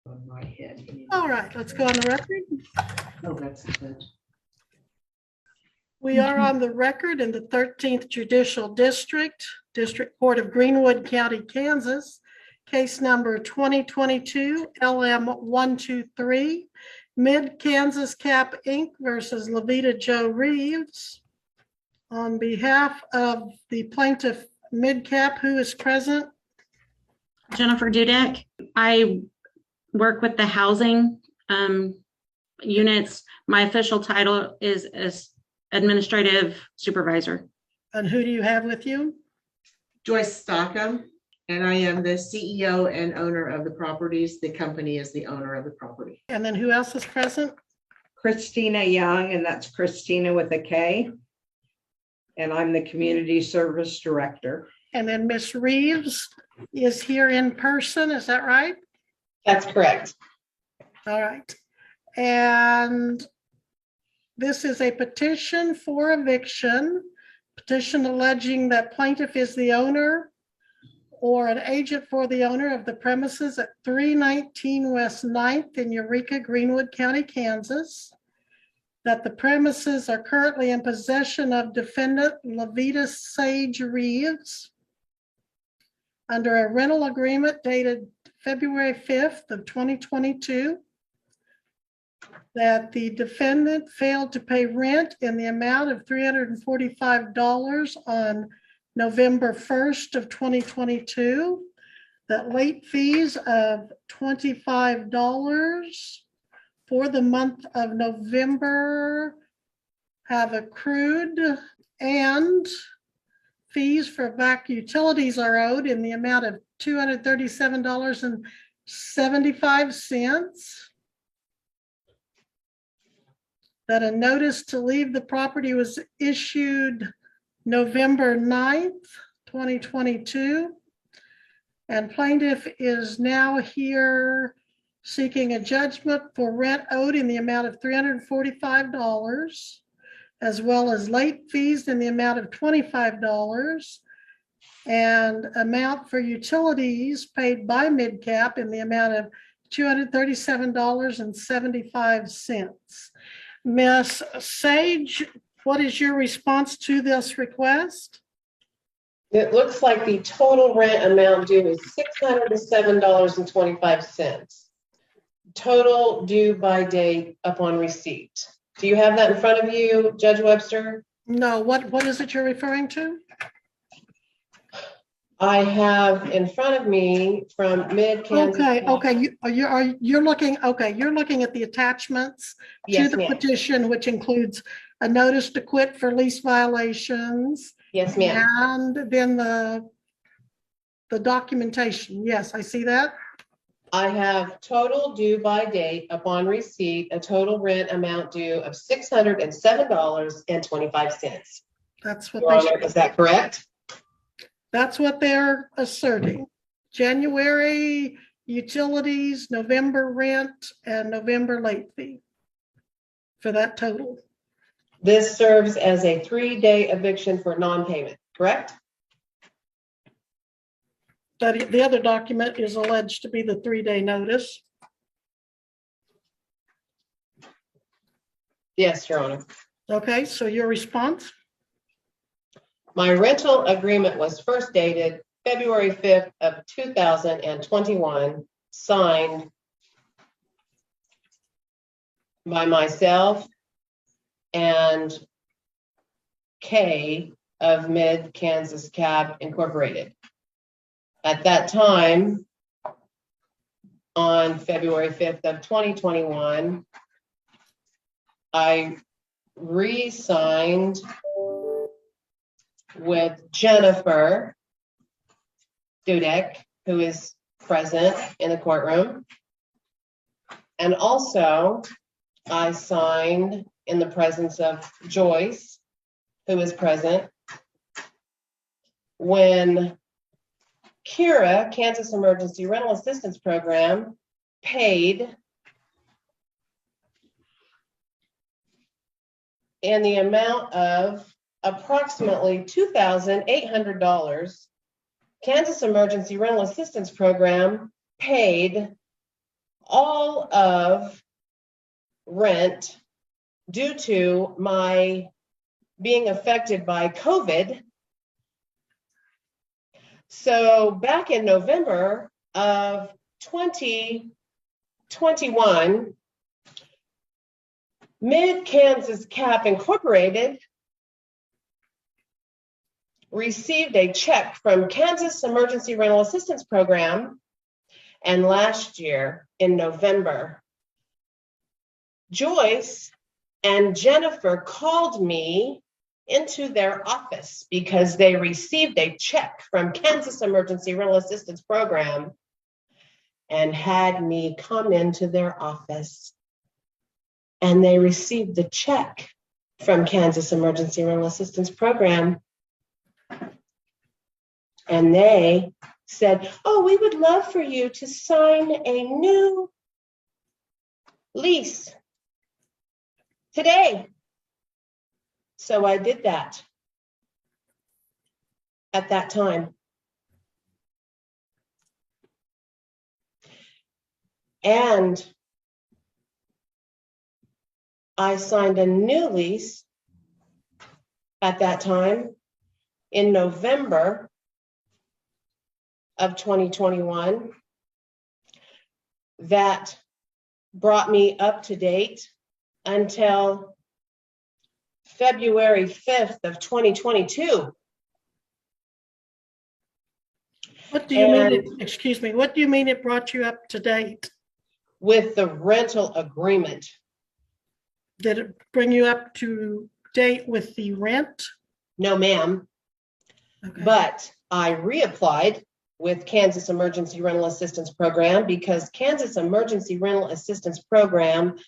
On my head. All right, let's go on the record. Oh, that's good. We are on the record in the 13th Judicial District, District Court of Greenwood County, Kansas, case number 2022 LM123, Mid-Kansas Cap Inc. versus Levita Joe Reeves. On behalf of the plaintiff Mid-Cap, who is present? Jennifer Dudek. I work with the housing units. My official title is as administrative supervisor. And who do you have with you? Joyce Stockham, and I am the CEO and owner of the properties. The company is the owner of the property. And then who else is present? Christina Young, and that's Christina with a K. And I'm the community service director. And then Miss Reeves is here in person, is that right? That's correct. All right. And this is a petition for eviction, petition alleging that plaintiff is the owner or an agent for the owner of the premises at 319 West 9th in Eureka, Greenwood County, Kansas, that the premises are currently in possession of defendant Levita Sage Reeves under a rental agreement dated February 5th of 2022, that the defendant failed to pay rent in the amount of $345 on November 1st of 2022, that late fees of $25 for the month of November have accrued, and fees for back utilities are owed in the amount of $237.75. That a notice to leave the property was issued November 9th, 2022. And plaintiff is now here seeking a judgment for rent owed in the amount of $345, as well as late fees in the amount of $25, and amount for utilities paid by Mid-Cap in the amount of $237.75. Ms. Sage, what is your response to this request? It looks like the total rent amount due is $607.25. Total due by date upon receipt. Do you have that in front of you, Judge Webster? No, what is it you're referring to? I have in front of me from Mid-Kansas. Okay, you're looking at the attachments Yes, to the ma'am. petition, which includes a notice to quit for lease violations. Yes, ma'am. And then the documentation. Yes, I see that. I have total due by date upon receipt, a total rent amount due of $607.25. That's Your what Honor, is that correct? that's what they're asserting. January utilities, November rent, and November late fee for that total. This serves as a 3-day eviction for non-payment, correct? But the other document is alleged to be the 3-day notice. Yes, Your Honor. Okay, so your response? My rental agreement was first dated February 5th of 2021, signed by myself and Kay of Mid-Kansas Cab Incorporated. At that time, on February 5th of 2021, I re-signed with Jennifer Dudek, who is present in the courtroom. And also, I signed in the presence of Joyce, who is present, when Kira, Kansas Emergency Rental Assistance Program, paid in the amount of approximately $2,800. Kansas Emergency Rental Assistance Program paid all of rent due to my being affected by COVID. So back in November of 2021, Mid-Kansas Cap Incorporated received a check from Kansas Emergency Rental Assistance Program. And last year in November, Joyce and Jennifer called me into their office because they received a check from Kansas Emergency Rental Assistance Program and had me come into their office. And they received the check from Kansas Emergency Rental Assistance Program. And they said, oh, we would love for you to sign a new lease today. So I did that at that time. And I signed a new lease at that time in November of 2021 that brought me up to date until February 5th of 2022. What do you mean, excuse me, what do you mean it brought you up to date? With the rental agreement. Did it bring you up to date with the rent? No, ma'am. Okay. But I reapplied with Kansas Emergency Rental Assistance Program because Kansas Emergency Rental Assistance Program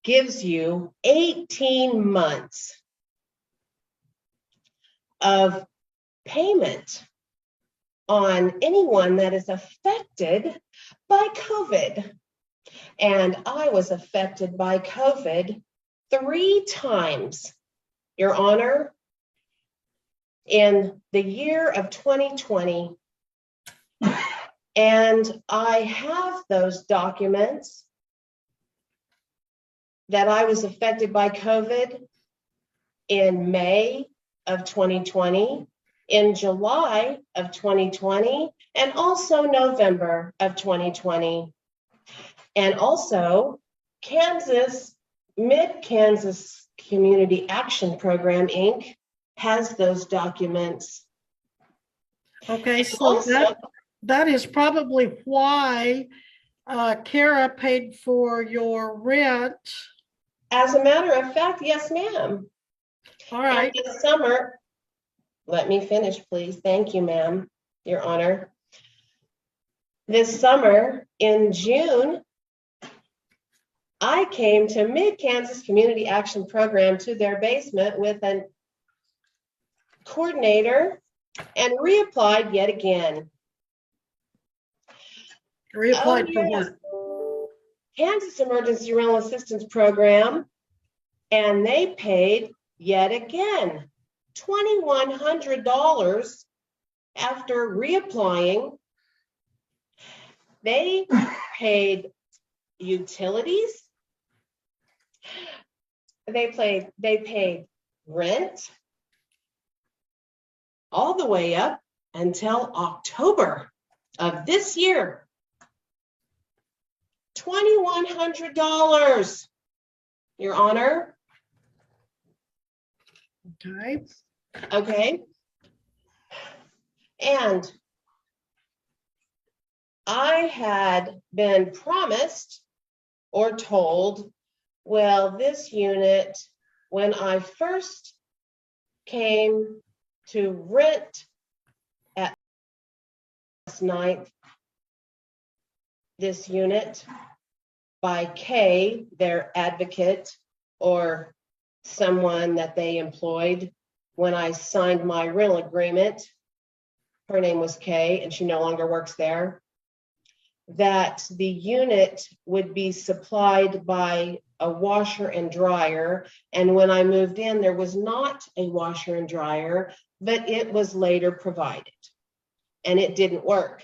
gives you 18 months of payment on anyone that is affected by COVID. And I was affected by COVID 3 times, Your Honor, in the year of 2020. And I have those documents that I was affected by COVID in May of 2020, in July of 2020, and also November of 2020. And also Mid-Kansas Community Action Program, Inc. has those documents. Okay, And so also, that is probably why Kara paid for your rent. as a matter of fact, yes, ma'am. All right. And this summer, let me finish, please. Thank you, ma'am, Your Honor. This summer in June, I came to Mid-Kansas Community Action Program to their basement with a coordinator and reapplied yet again. Reapplied for yes. what? Kansas Emergency Rental Assistance Program, and they paid yet again $2,100 after reapplying. They paid utilities. They paid rent all the way up until October of this year. $2,100, Your Honor. Okay. Okay. And I had been promised or told, well, this unit, when I first came to rent at last night, this unit by Kay, their advocate, or someone that they employed when I signed my rental agreement. Her name was Kay, and she no longer works there. That the unit would be supplied by a washer and dryer. And when I moved in, there was not a washer and dryer, but it was later provided, and it didn't work.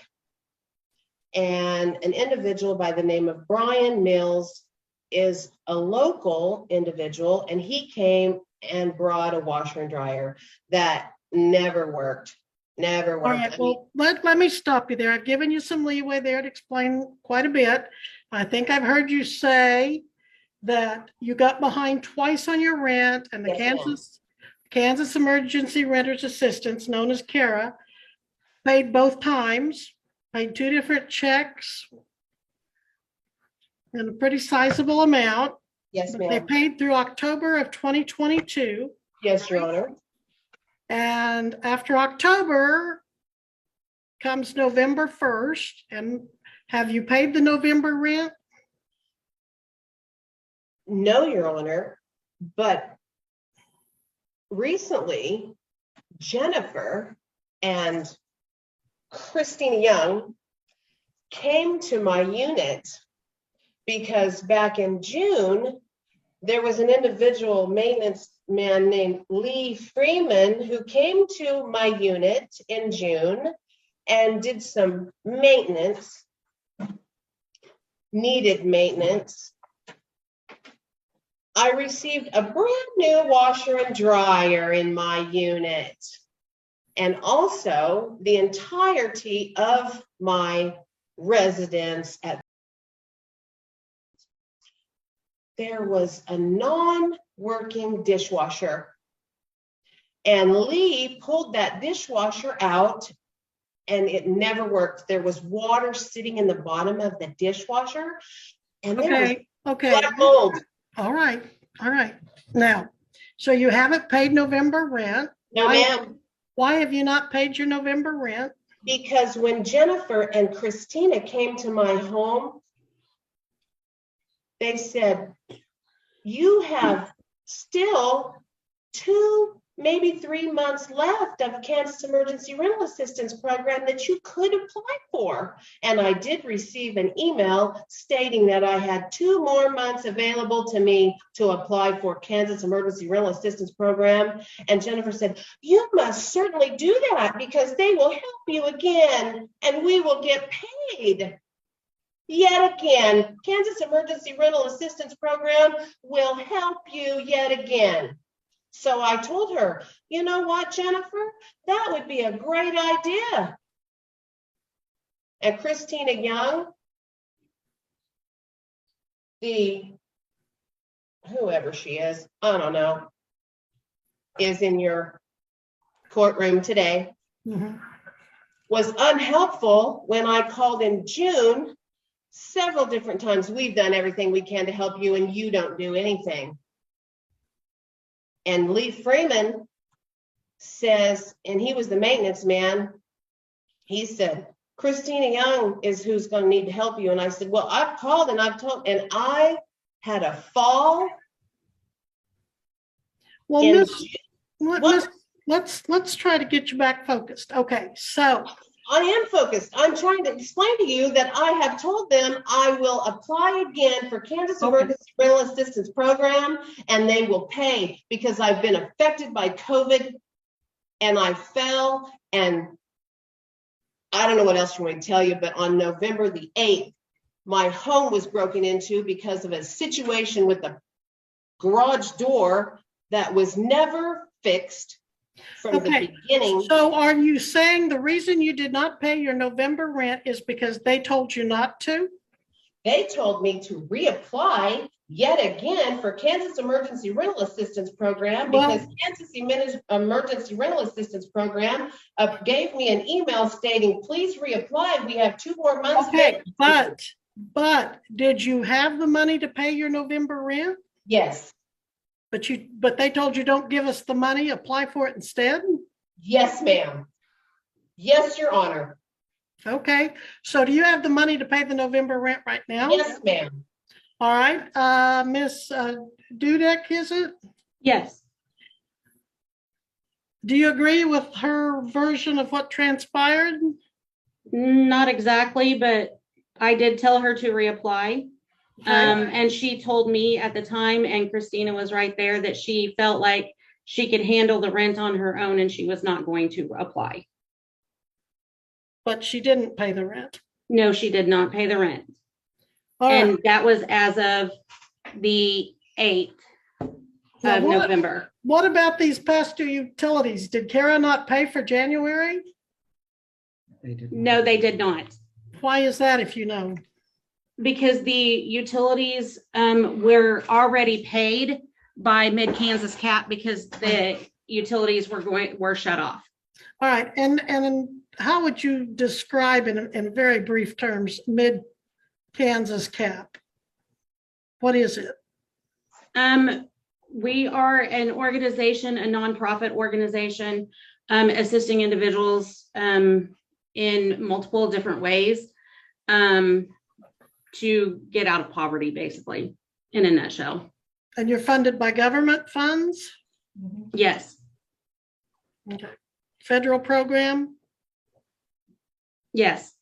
And an individual by the name of Brian Mills is a local individual, and he came and brought a washer and dryer that never worked. Never All worked. right, well, let me stop you there. I've given you some leeway there to explain quite a bit. I think I've heard you say that you got behind twice on your rent, and the Yes, ma'am. Kansas Emergency Renters Assistance, known as CARA, paid both times, paid two different checks and a pretty sizable amount. Yes, But they ma'am. paid through October of 2022. Yes, Your Honor. And after October comes November 1st. And have you paid the November rent? No, Your Honor, but recently Jennifer and Christina Young came to my unit because back in June, there was an individual maintenance man named Lee Freeman who came to my unit in June and did some maintenance, needed maintenance. I received a brand new washer and dryer in my unit, and also the entirety of my residence there was a non-working dishwasher, and Lee pulled that dishwasher out and it never worked. There was water sitting in the bottom of the dishwasher, and there was Okay. black mold. All right. Now, so you haven't paid November rent. No, ma'am. Why have you not paid your November rent? Because when Jennifer and Christina came to my home, they said, you have still 2, maybe 3 months left of Kansas Emergency Rental Assistance Program that you could apply for. And I did receive an email stating that I had 2 more months available to me to apply for Kansas Emergency Rental Assistance Program. And Jennifer said, you must certainly do that because they will help you again and we will get paid. Yet again, Kansas Emergency Rental Assistance Program will help you yet again. So I told her, you know what, Jennifer, that would be a great idea. And Christina Young, whoever she is, I don't know, is in your courtroom today, was unhelpful when I called in June. Several different times, we've done everything we can to help you and you don't do anything. And Lee Freeman says, and he was the maintenance man, he said, Christina Young is who's going to need to help you. And I said, well, I've called and I've told, and I had a fall. Well, let's try to get you back focused. Okay, so I am focused. I'm trying to explain to you that I have told them I will apply again for Kansas Emergency Rental Assistance Program and they will pay because I've been affected by COVID and I fell, and I don't know what else you want to tell you, but on November the 8th, my home was broken into because of a situation with the garage door that was never fixed. From the beginning. So are you saying the reason you did not pay your November rent is because they told you not to? They told me to reapply yet again for Kansas Emergency Rental Assistance Program because Kansas Emergency Rental Assistance Program gave me an email stating, please reapply. We have 2 more months. Okay, but did you have the money to pay your November rent? Yes. But they told you don't give us the money, apply for it instead? Yes, ma'am. Yes, Your Honor. Okay, so do you have the money to pay the November rent right now? Yes, ma'am. All right, Miss Dudek, is it? Yes. Do you agree with her version of what transpired? Not exactly, but I did tell her to reapply. And she told me at the time, and Christina was right there, that she felt like she could handle the rent on her own and she was not going to apply. But she didn't pay the rent. No, she did not pay the rent. All right. And that was as of the 8th Now, of November. What about these past two utilities? Did Kara not pay for January? No, they did not. Why is that, if you know? Because the utilities were already paid by Mid-Kansas Cap because the utilities were shut off. All right, and how would you describe in very brief terms, Mid-Kansas Cap? What is it? We are an organization, a nonprofit organization, assisting individuals in multiple different ways to get out of poverty, basically, in a nutshell. And you're funded by government funds? Yes, Okay. Federal program, yes.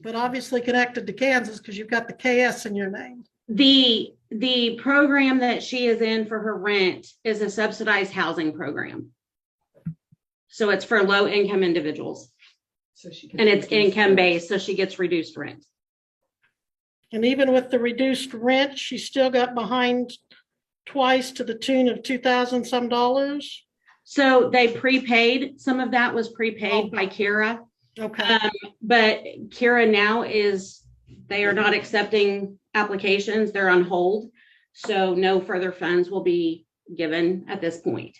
but obviously connected to Kansas because you've got the KS in your name. The program that she is in for her rent is a subsidized housing program. So it's for low income individuals. And it's income based, so she gets reduced rent. And even with the reduced rent, she still got behind twice to the tune of $2,000 some dollars. So they prepaid, some of that was prepaid by Kira. Okay. But Kira now they are not accepting applications, they're on hold. So no further funds will be given at this point.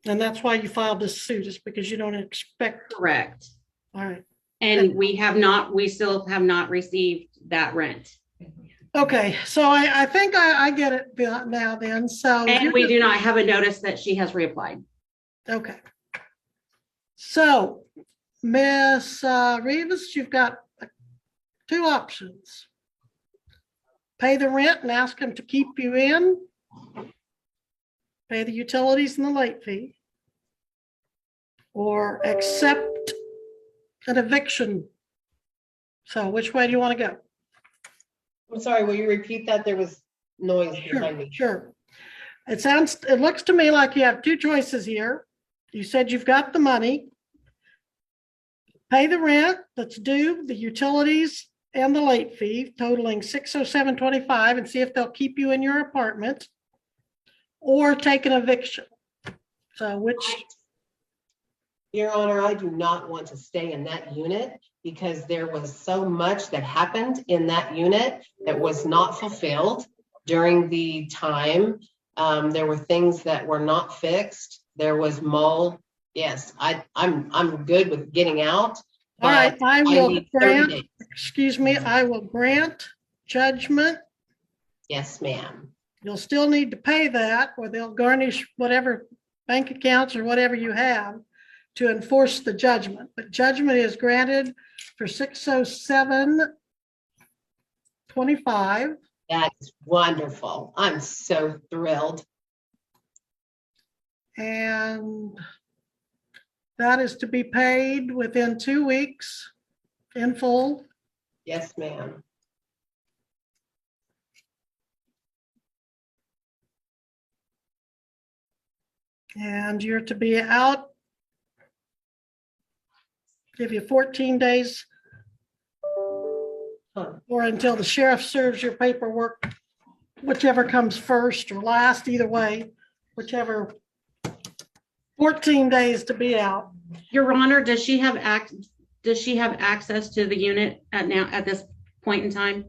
And that's why you filed this suit, is because you don't expect. Correct. All right. And we still have not received that rent. Okay, so I think I get it now then. So And we do not have a notice that she has reapplied. Okay. So, Miss Rivas, you've got two options. Pay the rent and ask them to keep you in. Pay the utilities and the late fee. Or accept an eviction. So which way do you want to go? I'm sorry, will you repeat that? There was noise behind me. Sure. It looks to me like you have two choices here. You said you've got the money. Pay the rent that's due, the utilities and the late fee totaling $607.25 and see if they'll keep you in your apartment, or take an eviction. So which? Your Honor, I do not want to stay in that unit because there was so much that happened in that unit that was not fulfilled during the time. There were things that were not fixed. There was mold. Yes, I'm good with getting out. All right, I will need 30 days. I will grant judgment. Yes, ma'am. You'll still need to pay that, or they'll garnish whatever bank accounts or whatever you have to enforce the judgment. But judgment is granted for $607.25. That's wonderful. I'm so thrilled. And that is to be paid within 2 weeks in full. Yes, ma'am. And you're to be out. Give you 14 days or until the sheriff serves your paperwork, whichever comes first or last, either way, whichever. 14 days to be out. Your Honor, does she have access to the unit at this point in time?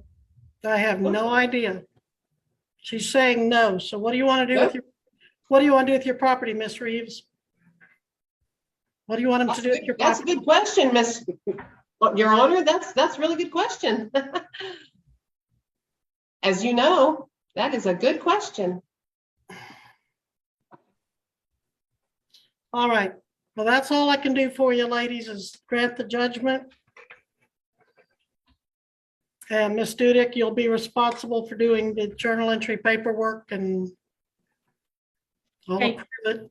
I have no idea. She's saying no. So what do you want to do with your property, Miss Reeves? What do you want them to do with your property? That's a good question, Miss. Your Honor, that's a really good question. As you know, that is a good question. All right. Well, that's all I can do for you, ladies, is grant the judgment. And Ms. Dudick, you'll be responsible for doing the journal entry paperwork and I'll Okay. approve it.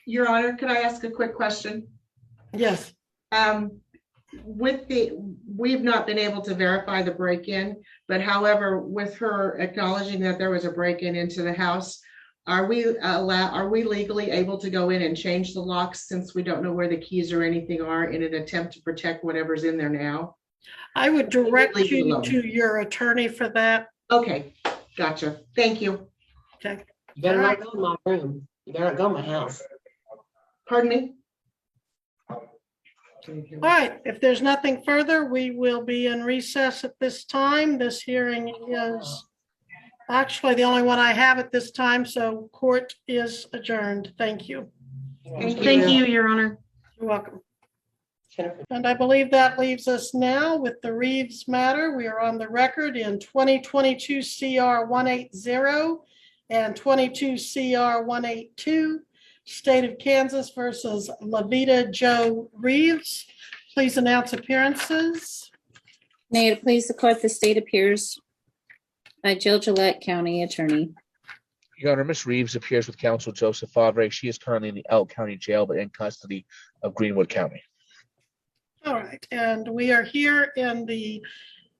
Your Honor, could I ask a quick question? Yes. We've not been able to verify the break-in, but however, with her acknowledging that there was a break-in into the house, Are we legally able to go in and change the locks since we don't know where the keys or anything are in an attempt to protect whatever's in there now? I would direct Leave it you alone. to your attorney for that. Okay, gotcha. Thank you. Okay. You better All right. not go in my room. You better not go in my house. Pardon me? All right, if there's nothing further, we will be in recess at this time. This hearing is actually the only one I have at this time, so court is adjourned. Thank you. Thank you, Your Honor. You're welcome. Jennifer. And I believe that leaves us now with the Reeves matter. We are on the record in 2022 CR 180 and 22 CR 182, State of Kansas versus Levita Joe Reeves. Please announce appearances. May it please the court, the state appears by Jill Gillette, County Attorney. Your Honor, Ms. Reeves appears with counsel Joseph Favre. She is currently in the Elk County Jail, but in custody of Greenwood County. All right, and we are here in the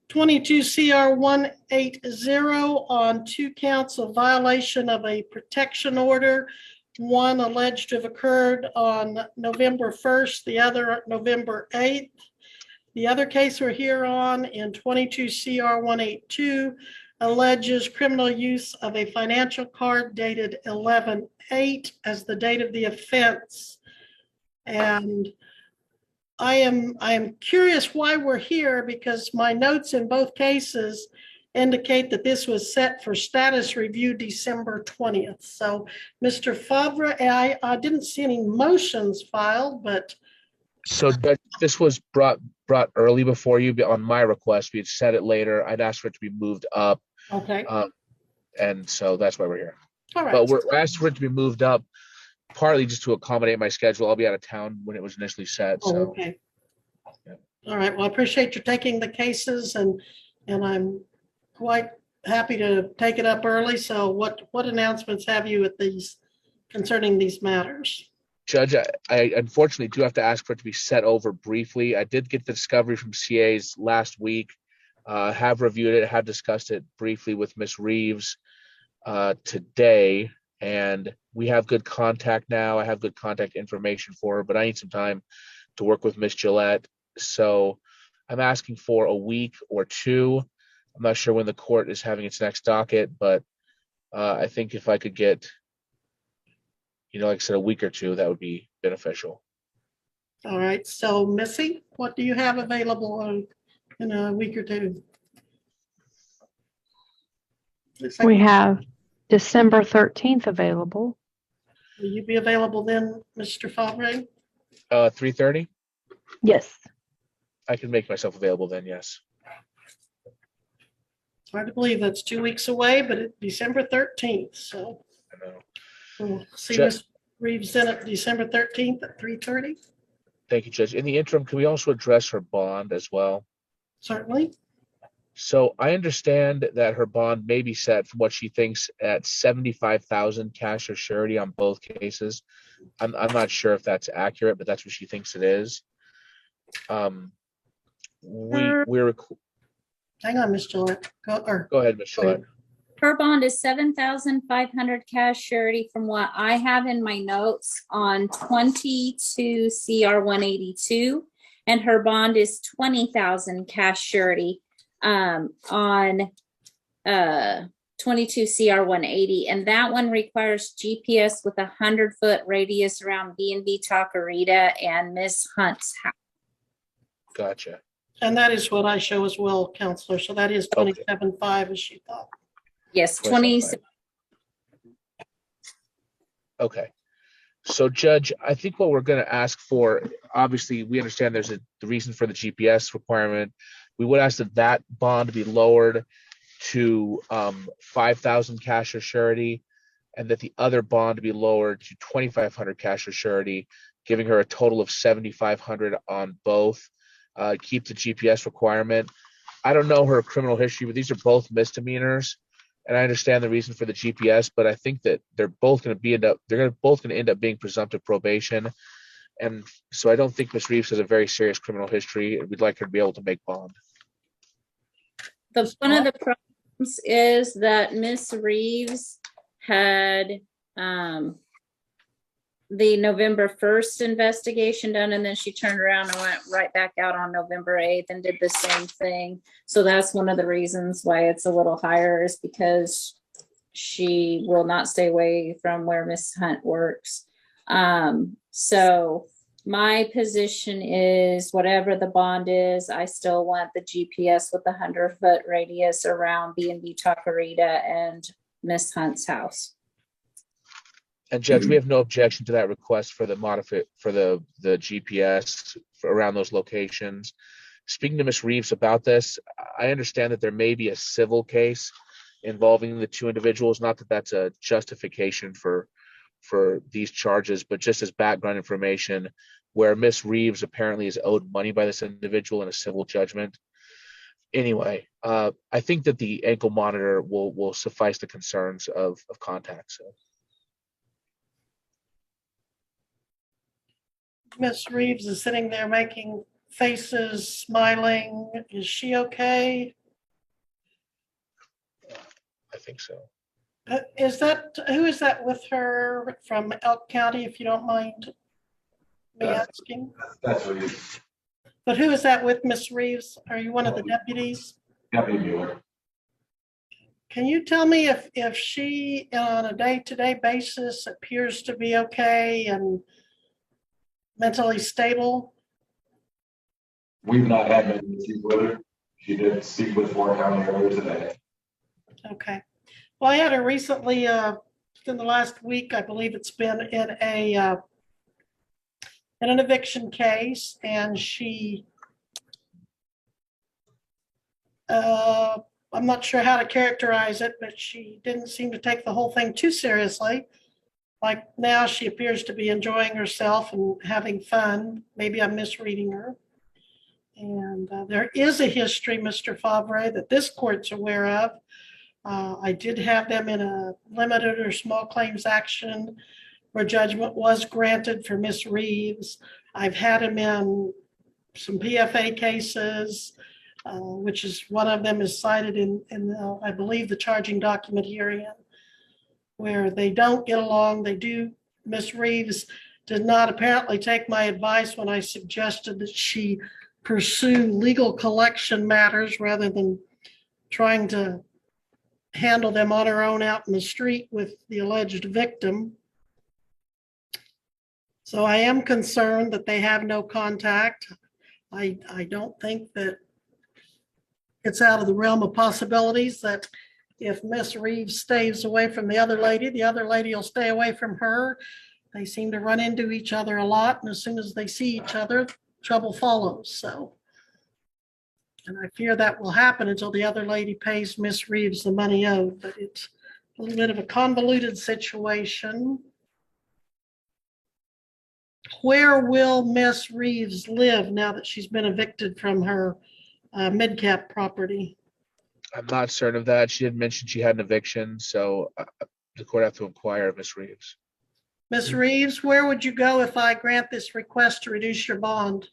22 CR 180 on 2 counts of violation of a protection order. One alleged to have occurred on November 1st, the other November 8th. The other case we're here on in 22 CR 182 alleges criminal use of a financial card dated 11/8 as the date of the offense. And I am curious why we're here, because my notes in both cases indicate that this was set for status review December 20th. So, Mr. Favre, I didn't see any motions filed, but So this was brought early before you on my request. We had set it later. I'd asked for it to be moved up. okay, And so that's why we're here. all right. But we're asked for it to be moved up partly just to accommodate my schedule. I'll be out of town when it was initially set. Oh, So okay. Yeah. All right, well, I appreciate you taking the cases, and I'm quite happy to take it up early. So what announcements have you at these concerning these matters? Judge, I unfortunately do have to ask for it to be set over briefly. I did get the discovery from CAs last week, have reviewed it, have discussed it briefly with Ms. Reeves today, and we have good contact now. I have good contact information for her, but I need some time to work with Ms. Gillette. So I'm asking for a week or two. I'm not sure when the court is having its next docket, but I think if I could get, like I said, a week or two, that would be beneficial. All right, so Missy, what do you have available in a week or two? Looks like- We have December 13th available. Will you be available then, Mr. Favre? 3:30? Yes. I can make myself available then, yes. It's hard to believe that's 2 weeks away, but it's December 13th, so I know. we'll see Ju- Ms. Reeves in at December 13th at 3:30, Thank you, Judge. In the interim, can we also address her bond as well? certainly. So I understand that her bond may be set from what she thinks at 75,000 cash or surety on both cases. I'm not sure if that's accurate, but that's what she thinks it is. We're Hang on, Ms. Gillette. go ahead, Ms. Gillette. Her bond is 7,500 cash surety from what I have in my notes on 22 CR 182. And her bond is 20,000 cash surety on 22 CR 180. And that one requires GPS with 100-foot radius around B&B Taquerita and Miss Hunt's house. Gotcha. And that is what I show as well, Counselor. So that is 27.5 as she thought. Yes, 20. Okay. So, Judge, I think what we're going to ask for, obviously, we understand there's the reason for the GPS requirement. We would ask that bond be lowered to 5,000 cash or surety, and that the other bond be lowered to 2,500 cash or surety, giving her a total of 7,500 on both. Keep the GPS requirement. I don't know her criminal history, but these are both misdemeanors. And I understand the reason for the GPS, but I think that they're both going to end up being presumptive probation. And so I don't think Ms. Reeves has a very serious criminal history. We'd like her to be able to make bond. One of the problems is that Miss Reeves had the November 1st investigation done, and then she turned around and went right back out on November 8th and did the same thing. So that's one of the reasons why it's a little higher, is because she will not stay away from where Miss Hunt works. So my position is whatever the bond is, I still want the GPS with the 100-foot radius around B&B Taquerita and Miss Hunt's house. And Judge, we have no objection to that request for the GPS around those locations. Speaking to Ms. Reeves about this, I understand that there may be a civil case involving the two individuals. Not that that's a justification for these charges, but just as background information, where Ms. Reeves apparently is owed money by this individual in a civil judgment. Anyway, I think that the ankle monitor will suffice the concerns of contact. So. Miss Reeves is sitting there making faces, smiling. Is she okay? I think so. Who is that with her from Elk County, if you don't mind me asking? That's Reeves. But who is that with, Miss Reeves? Are you one of the deputies? Deputy Mueller. Can you tell me if she, on a day-to-day basis, appears to be okay and mentally stable? We've not had many issues with her. She did speak with Warren County earlier today. Okay. Well, I had her recently, in the last week, I believe it's been in an eviction case, and she, I'm not sure how to characterize it, but she didn't seem to take the whole thing too seriously. Like now she appears to be enjoying herself and having fun. Maybe I'm misreading her. And there is a history, Mr. Favre, that this court's aware of. I did have them in a limited or small claims action where judgment was granted for Miss Reeves. I've had him in some PFA cases, which is one of them is cited in I believe, the charging document hearing, where they don't get along. They do. Miss Reeves did not apparently take my advice when I suggested that she pursue legal collection matters rather than trying to handle them on her own out in the street with the alleged victim. So I am concerned that they have no contact. I don't think that it's out of the realm of possibilities that if Miss Reeves stays away from the other lady will stay away from her. They seem to run into each other a lot, and as soon as they see each other, trouble follows. So, and I fear that will happen until the other lady pays Miss Reeves the money owed, but it's a little bit of a convoluted situation. Where will Miss Reeves live now that she's been evicted from her mid-cap property? I'm not certain of that. She didn't mention she had an eviction, so the court have to inquire of Ms. Reeves. Ms. Reeves, where would you go if I grant this request to reduce your bond?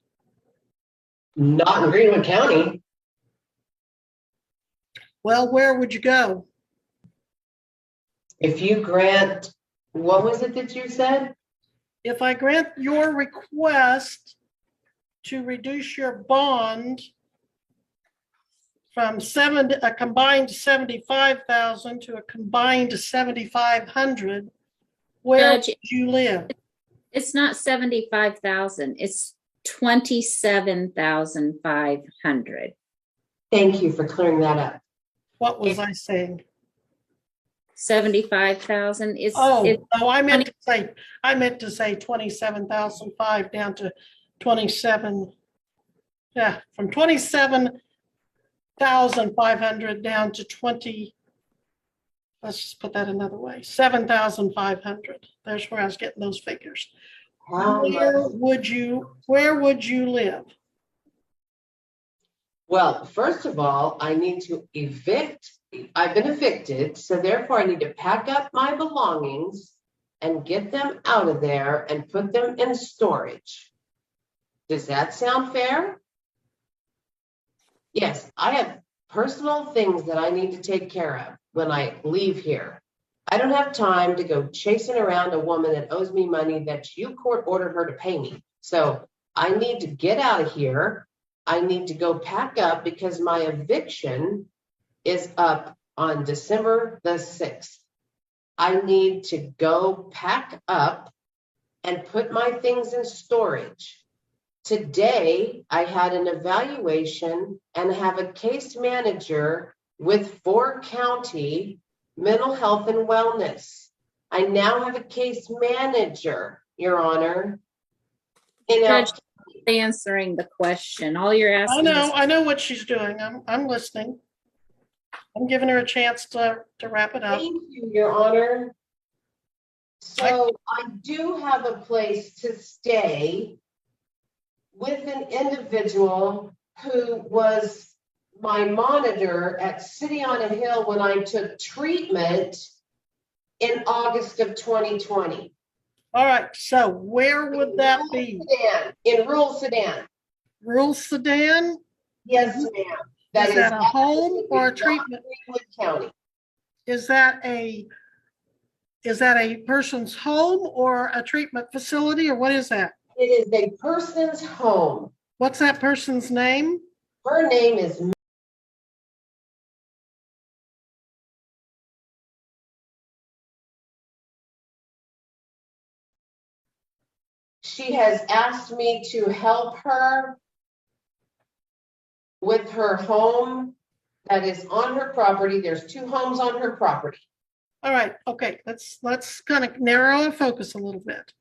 Not in Greenwood County. Well, where would you go? If you grant, what was it that you said? If I grant your request to reduce your bond from a combined 75,000 to a combined 7,500, where Judge, would you live? It's not 75,000. It's 27,500. Thank you for clearing that up. What was I saying? 75,000. I meant to say 27,005 down to 27. Yeah, from 27,500 down to 20. Let's just put that another way. 7,500. There's where I was getting those figures. Where would you live? Well, first of all, I need to evict. I've been evicted, so therefore I need to pack up my belongings and get them out of there and put them in storage. Does that sound fair? Yes, I have personal things that I need to take care of when I leave here. I don't have time to go chasing around a woman that owes me money that you court ordered her to pay me. So I need to get out of here. I need to go pack up because my eviction is up on December the 6th. I need to go pack up and put my things in storage. Today, I had an evaluation and have a case manager with 4 county mental health and wellness. I now have a case manager, Your Honor. Judge, answering the question. All you're asking is I know what she's doing. I'm listening. I'm giving her a chance to wrap it up. Thank you, Your Honor. So I do have a place to stay with an individual who was my monitor at City on a Hill when I took treatment in August of 2020. All right, so where would that be? In rural Sedan. Rural Sedan? Yes, ma'am. Is that a home or a treatment? Greenwood County. Is that a person's home or a treatment facility, or what is that? It is a person's home. What's that person's name? Her name is She has asked me to help her with her home that is on her property. There's 2 homes on her property. All right, okay, let's kind of narrow our focus a little bit.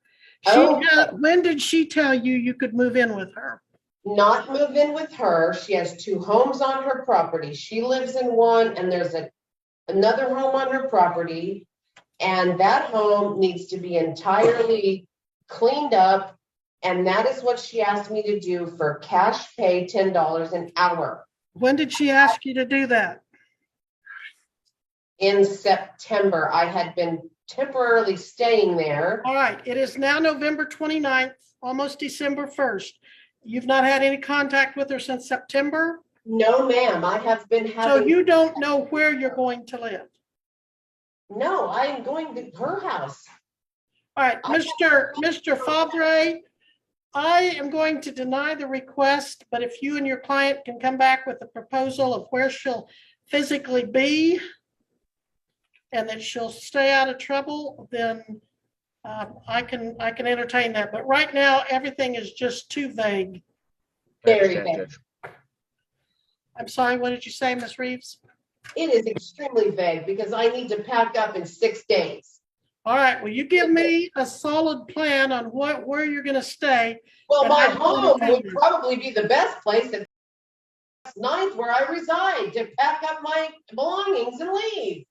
When did she tell you you could move in with her? Not move in with her. She has 2 homes on her property. She lives in one, and there's another home on her property, and that home needs to be entirely cleaned up, and that is what she asked me to do for cash pay, $10 an hour. When did she ask you to do that? In September. I had been temporarily staying there. All right, it is now November 29th, almost December 1st. You've not had any contact with her since September? No, ma'am. I have been having. So you don't know where you're going to live? No, I am going to her house. All right, Mr. Fabre, I am going to deny the request, but if you and your client can come back with a proposal of where she'll physically be and that she'll stay out of trouble, then I can entertain that. But right now, everything is just too vague. Very vague. I'm sorry, what did you say, Ms. Reeves? It is extremely vague because I need to pack up in 6 days. All right, well, you give me a solid plan on where you're going to stay. Well, my home would probably be the best place at 9th where I reside to pack up my belongings and leave.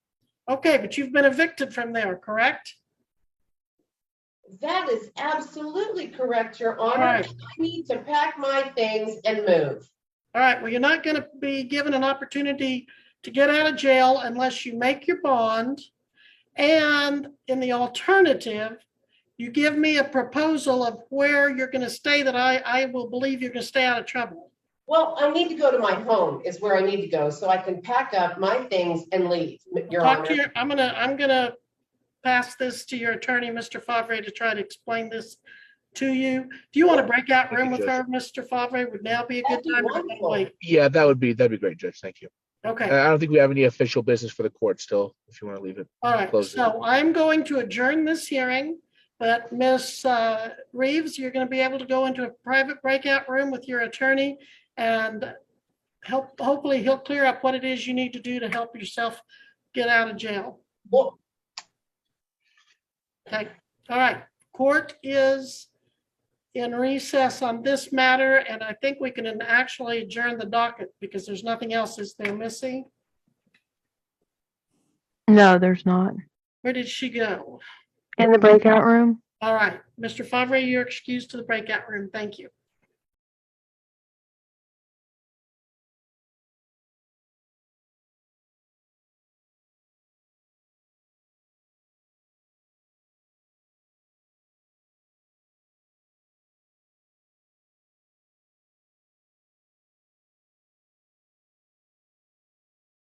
Okay, but you've been evicted from there, correct? That is absolutely correct, Your Honor. Right. I need to pack my things and move. All right, well, you're not going to be given an opportunity to get out of jail unless you make your bond. And in the alternative, you give me a proposal of where you're going to stay that I will believe you're going to stay out of trouble. Well, I need to go to my home is where I need to go so I can pack up my things and leave, Your Honor. I'm gonna pass this to your attorney, Mr. Favre, to try to explain this to you. Do you want to break out room with her, Mr. Favre? Would now be a good time to wait? Yeah, that'd be great, Judge. Thank you. Okay. I don't think we have any official business for the court still, if you want to leave it. All right, so I'm going to adjourn this hearing, but Ms. Reeves, you're going to be able to go into a private breakout room with your attorney and hopefully he'll clear up what it is you need to do to help yourself get out of jail. Well, okay, all right. Court is in recess on this matter, and I think we can actually adjourn the docket because there's nothing else is there, Missy? No, there's not. Where did she go? In the breakout room? All right, Mr. Favre, you're excused to the breakout room. Thank you.